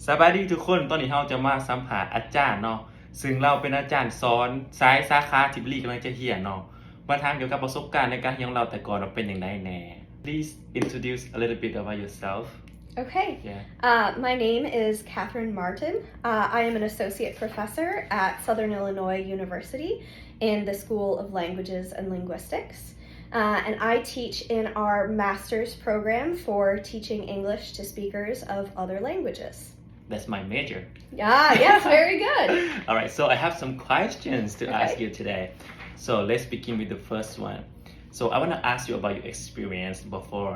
สบายดีทุกคนตอนนี้เราจะมาสัมภาษณ์อาจารย์เนาะซึ่งเราเป็นอาจารย์สอนสายสาขาที่บิลลี่กำลังจะเรียนเนาะมาถามเกี่ยวกับประสบการณ์ในการเรียนของเราแต่ก่อนเราเป็นอย่างไรแน่ Please introduce a little bit about yourself. Okay. Yeah. My name is Catherine Martin. I am an associate professor at Southern Illinois University in the School of Languages and Linguistics. And I teach in our master's program for teaching English to speakers of other languages. That's my major. Yes, very good. All right, so I have some questions to ask Okay. you today. So let's begin with the first one. So I want to ask you about your experience before,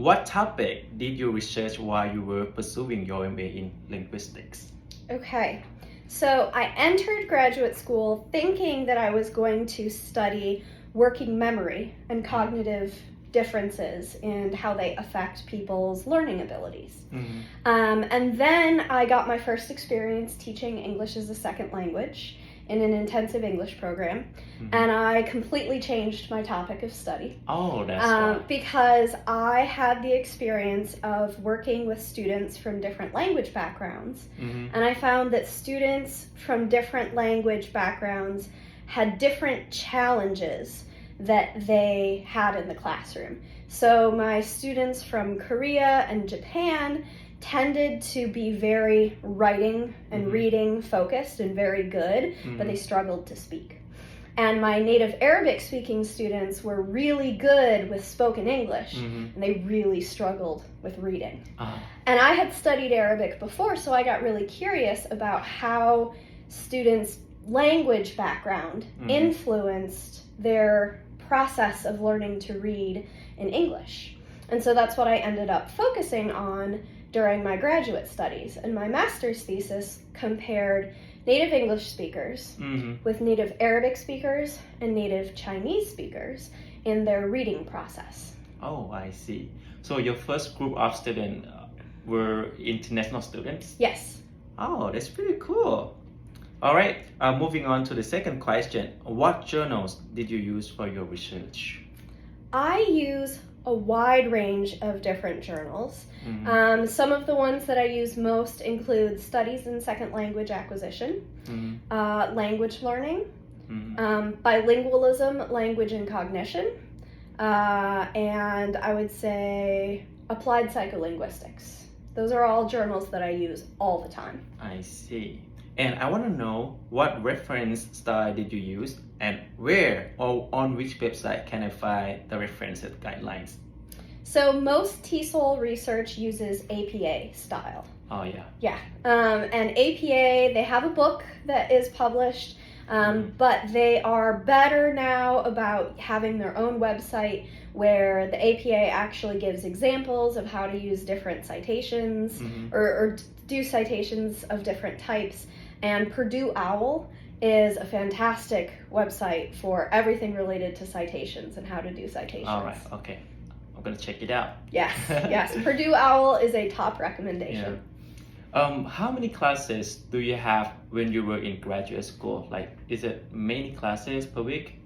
what topic did you research while you were pursuing your MA in linguistics? Okay. So I entered graduate school thinking that I was going to study working memory and cognitive differences and how they affect people's learning abilities. And then I got my first experience teaching English as a second language in an intensive English program, and I completely changed my topic of study. Oh, that's why. Because I had the experience of working with students from different language backgrounds, and I found that students from different language backgrounds had different challenges that they had in the classroom. So my students from Korea and Japan tended to be very writing and reading focused and very good, but they struggled to speak. And my native Arabic speaking students were really good with spoken English, and they really struggled with reading. And I had studied Arabic before, so I got really curious about how students' language background influenced their process of learning to read in English. And so that's what I ended up focusing on during my graduate studies. And my master's thesis compared native English speakers with native Arabic speakers and native Chinese speakers in their reading process. Oh, I see. So your first group of students were international students? Yes. Oh, that's pretty cool. All right, moving on to the second question. What journals did you use for your research? I use a wide range of different journals. Some of the ones that I use most include Studies in Second Language Acquisition, Language Learning, Bilingualism, Language and Cognition, and I would say Applied Psycholinguistics. Those are all journals that I use all the time. I see. And I want to know what reference style did you use and where or on which website can I find the reference and guidelines? So most TESOL research uses APA style. Oh, yeah. Yeah. And APA, they have a book that is published, but they are better now about having their own website where the APA actually gives examples of how to use different citations or do citations of different types. And Purdue OWL is a fantastic website for everything related to citations and how to do citations. All right, okay. I'm going to check it out. Yes, yes. Purdue OWL is a top recommendation. Yeah. How many classes do you have when you were in graduate school? Like, is it many classes per week?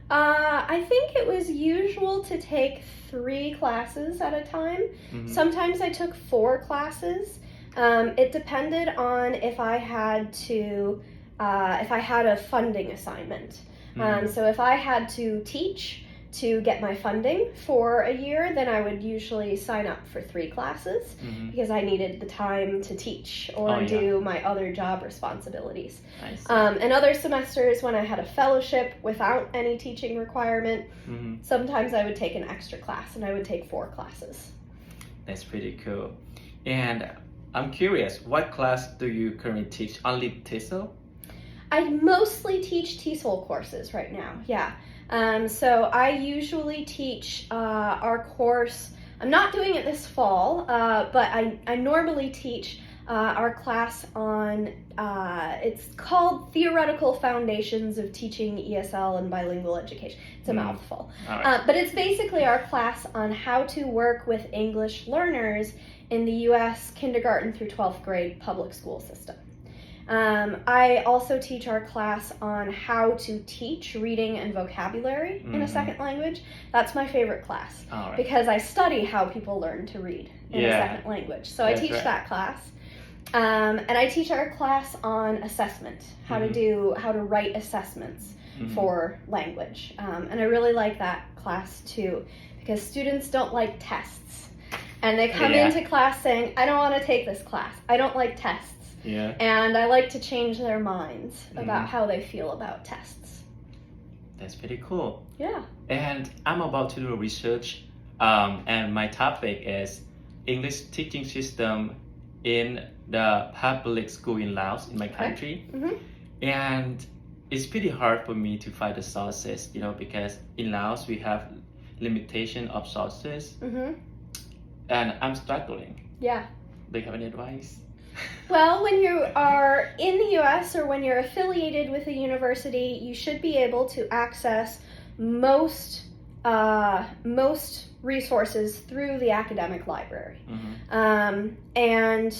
I think it was usual to take 3 classes at a time. Sometimes I took 4 classes. It depended on if I had a funding assignment. So if I had to teach to get my funding for a year, then I would usually sign up for 3 classes because I needed the time to teach or do my other job responsibilities. I see. And other semesters when I had a fellowship without any teaching requirement, sometimes I would take an extra class and I would take 4 classes. That's pretty cool. And I'm curious, what class do you currently teach? Only TESOL? I mostly teach TESOL courses right now, yeah. So I usually teach our course, I'm not doing it this fall, but I normally teach our class on, it's called Theoretical Foundations of Teaching ESL and Bilingual Education. It's a mouthful. Right. But it's basically our class on how to work with English learners in the U.S. kindergarten through 12th grade public school system. I also teach our class on how to teach reading and vocabulary in a second language. That's my favorite class All right. because I study how people learn to read in a second language. So I That's teach right. that class. And I teach our class on assessment, how to write assessments for language. And I really like that class too because students don't like tests. And they come into class saying, I don't want to take this class. I don't like tests. Yeah. And I like to change their minds about how they feel about tests. That's pretty cool. Yeah. And I'm about to do research, and my topic is English teaching system in the public school in Laos, in my country. And it's pretty hard for me to find the sources, because in Laos we have limitation of sources, and I'm struggling. Yeah. Do you have any advice? Well, when you are in the U.S. or when you're affiliated with a university, you should be able to access most resources through the academic library. And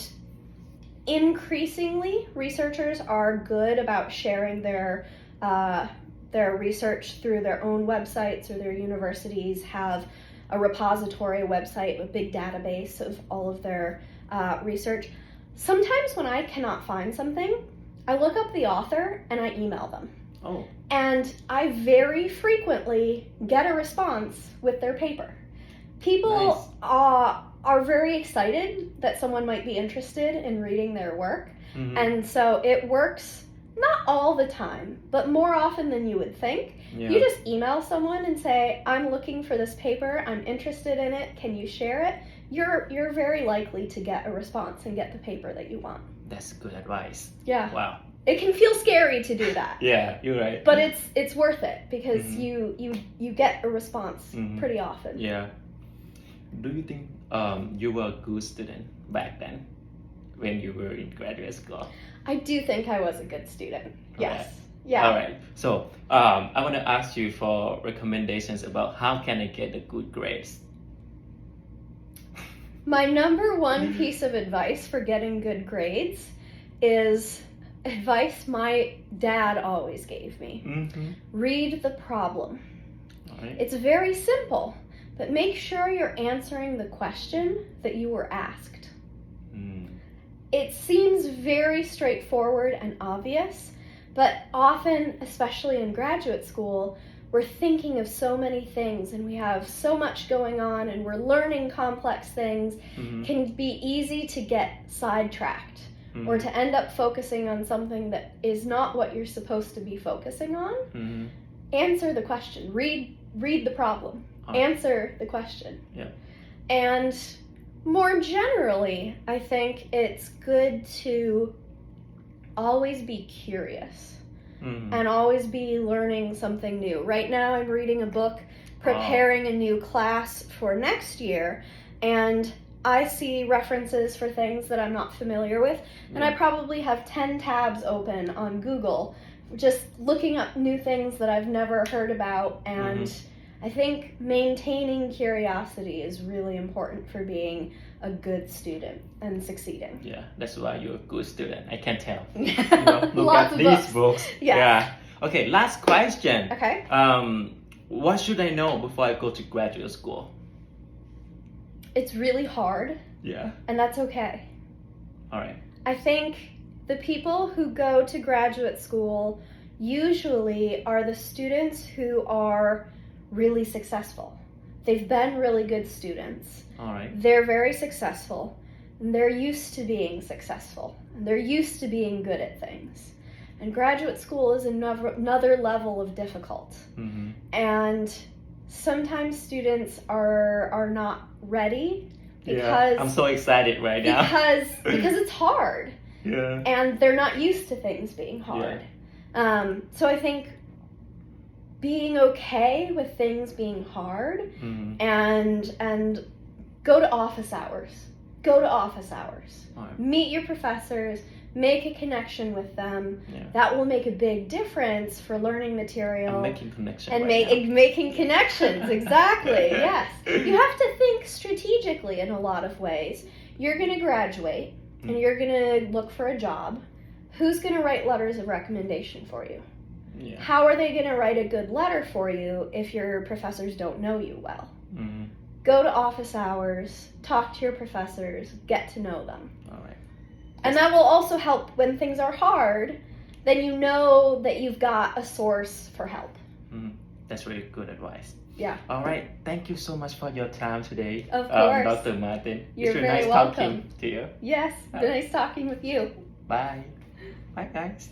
increasingly, researchers are good about sharing their research through their own websites, or their universities have a repository, a website, a big database of all of their research. Sometimes when I cannot find something, I look up the author and I email them. Oh. And I very frequently get a response with their paper. People are very excited that someone might be interested in reading their work. And so it works not all the time, but more often than you would think. Yeah. You just email someone and say, I'm looking for this paper, I'm interested in it, can you share it? You're very likely to get a response and get the paper that you want. That's good advice. Yeah. Wow. It can feel scary to do that. Yeah, you're right. But it's worth it because you get a response pretty often. Yeah. Do you think you were a good student back then when you were in graduate school? I do think I was a good student. Yes. Right. Yeah. All right. So I want to ask you for recommendations about how can I get the good grades. My number one piece of advice for getting good grades is advice my dad always gave me. Read the problem. All right. It's very simple, but make sure you're answering the question that you were asked. It seems very straightforward and obvious, but often, especially in graduate school, we're thinking of so many things and we have so much going on and we're learning complex things. Can be easy to get sidetracked or to end up focusing on something that is not what you're supposed to be focusing on. Answer the question. Read the problem. Answer the question. Yeah. And more generally, I think it's good to always be curious and always be learning something new. Right now I'm reading a book, preparing a new class for next year, and I see references for things that I'm not familiar with, and I probably have 10 tabs open on Google just looking up new things that I've never heard about, and I think maintaining curiosity is really important for being a good student and succeeding. Yeah, that's why you're a good student. I can tell. Look Lots at of these books. Yes. Yeah. Okay, last question. Okay. What should I know before I go to graduate school? It's really hard, Yeah. and that's okay. All right. I think the people who go to graduate school usually are the students who are really successful. They've been really good students. All right. They're very successful, and they're used to being successful, and they're used to being good at things. And graduate school is another level of difficult. And sometimes students are not ready because I'm so excited right now. because it's hard. Yeah. And they're not used to things being hard. So I think being okay with things being hard and go to office hours. Go to office hours. Right. Meet your professors, make a connection with them. Yeah. That will make a big difference for learning material. I'm making connections And right now. making connections, exactly, yes. You have to think strategically in a lot of ways. You're going to graduate, and you're going to look for a job. who's going to write letters of recommendation for you? Yeah. How are they going to write a good letter for you if your professors don't know you well? Mm-hmm. Go to office hours, talk to your professors, get to know them. All right. And that will also help when things are hard, then you know that you've got a source for help. That's really good advice. Yeah. All right. Thank you so much for your time today. Of course. Dr. Martin. You're it's really very nice welcome. talking to you. Yes, nice talking with you. Bye. Bye, guys.